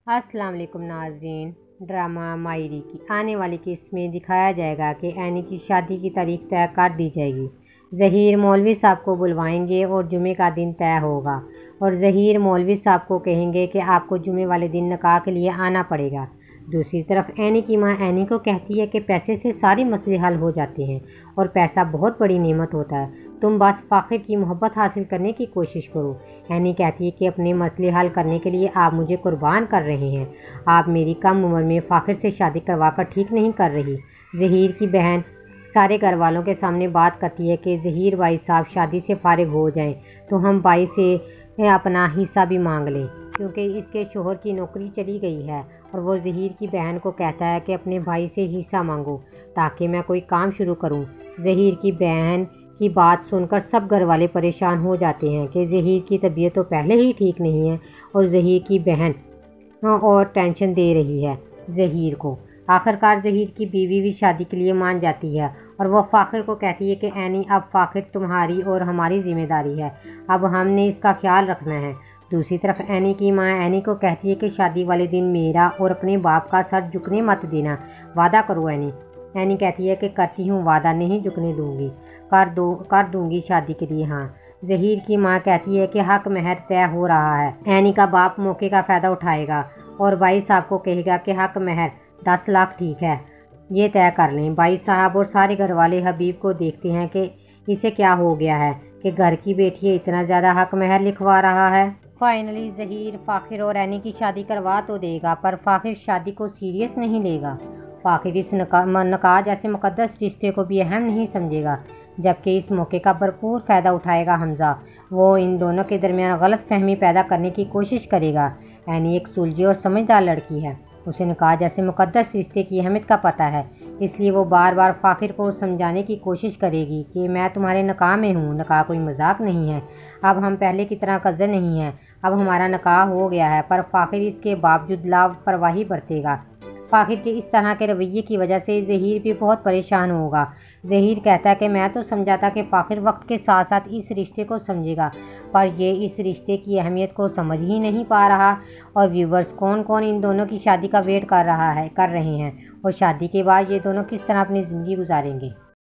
अस्सलाम वालेकुम नाज़रीन। ड्रामा मायरी की आने वाली किस्त में दिखाया जाएगा कि एनी की शादी की तारीख तय कर दी जाएगी। ज़हीर मौलवी साहब को बुलवाएंगे और जुमे का दिन तय होगा और ज़हीर मौलवी साहब को कहेंगे कि आपको जुमे वाले दिन निकाह के लिए आना पड़ेगा। दूसरी तरफ एनी की माँ एनी को कहती है कि पैसे से सारे मसले हल हो जाते हैं और पैसा बहुत बड़ी नेमत होता है, तुम बस फ़ाखिर की मोहब्बत हासिल करने की कोशिश करो। एनी कहती है कि अपने मसले हल करने के लिए आप मुझे कुर्बान कर रहे हैं, आप मेरी कम उम्र में फ़ाखिर से शादी करवा कर ठीक नहीं कर रही। ज़हीर की बहन सारे घर वालों के सामने बात करती है कि ज़हीर भाई साहब शादी से फारिग हो जाएं तो हम भाई से अपना हिस्सा भी मांग लें, क्योंकि इसके शोहर की नौकरी चली गई है। और वो ज़हीर की बहन को कहता है कि अपने भाई से हिस्सा मांगो ताकि मैं कोई काम शुरू करूं। ज़हीर की बहन की बात सुनकर सब घर वाले परेशान हो जाते हैं कि ज़हीर की तबीयत तो पहले ही ठीक नहीं है और ज़हीर की बहन और टेंशन दे रही है ज़हीर को। आखिरकार ज़हीर की बीवी भी शादी के लिए मान जाती है और वह फ़ाखिर को कहती है कि एनी अब फ़ाखिर तुम्हारी और हमारी ज़िम्मेदारी है, अब हमने इसका ख्याल रखना है। दूसरी तरफ एनी की माँ एनी को कहती है कि शादी वाले दिन मेरा और अपने बाप का सर झुकने मत देना, वादा करो एनी। एनी कहती है कि करती हूँ वादा, नहीं झुकने दूँगी, कर दूँगी शादी के लिए हाँ। ज़हीर की माँ कहती है कि हक महर तय हो रहा है। एनी का बाप मौके का फ़ायदा उठाएगा और भाई साहब को कहेगा कि हक महर 10 लाख ठीक है, ये तय कर लें। भाई साहब और सारे घर वाले हबीब को देखते हैं कि इसे क्या हो गया है कि घर की बेटी इतना ज़्यादा हक महर लिखवा रहा है। फाइनली ज़हीर फ़ाखिर और एनी की शादी करवा तो देगा, पर फ़ाखिर शादी को सीरियस नहीं लेगा। फ़ाखिर इस निकाह जैसे मुक़द्दस रिश्ते को भी अहम नहीं समझेगा, जबकि इस मौके का भरपूर फ़ायदा उठाएगा हमज़ा। वो इन दोनों के दरमियान गलत फहमी पैदा करने की कोशिश करेगा। एनी एक सुलझी और समझदार लड़की है, उसे निकाह जैसे मुक़द्दस रिश्ते की अहमियत का पता है, इसलिए वो बार बार फ़ाखिर को समझाने की कोशिश करेगी कि मैं तुम्हारे निकाह में हूँ, निकाह कोई मजाक नहीं है, अब हम पहले की तरह कज़न नहीं हैं, अब हमारा निकाह हो गया है। पर फ़ाखिर इसके बावजूद लापरवाही बरतेगा। फ़ाखिर के इस तरह के रवैये की वजह से ज़हीर भी बहुत परेशान होगा। ज़हीर कहता है कि मैं तो समझा था कि फ़ाखिर वक्त के साथ साथ इस रिश्ते को समझेगा, पर ये इस रिश्ते की अहमियत को समझ ही नहीं पा रहा। और व्यूवर्स कौन कौन इन दोनों की शादी का वेट कर रहे हैं और शादी के बाद ये दोनों किस तरह अपनी ज़िंदगी गुजारेंगे।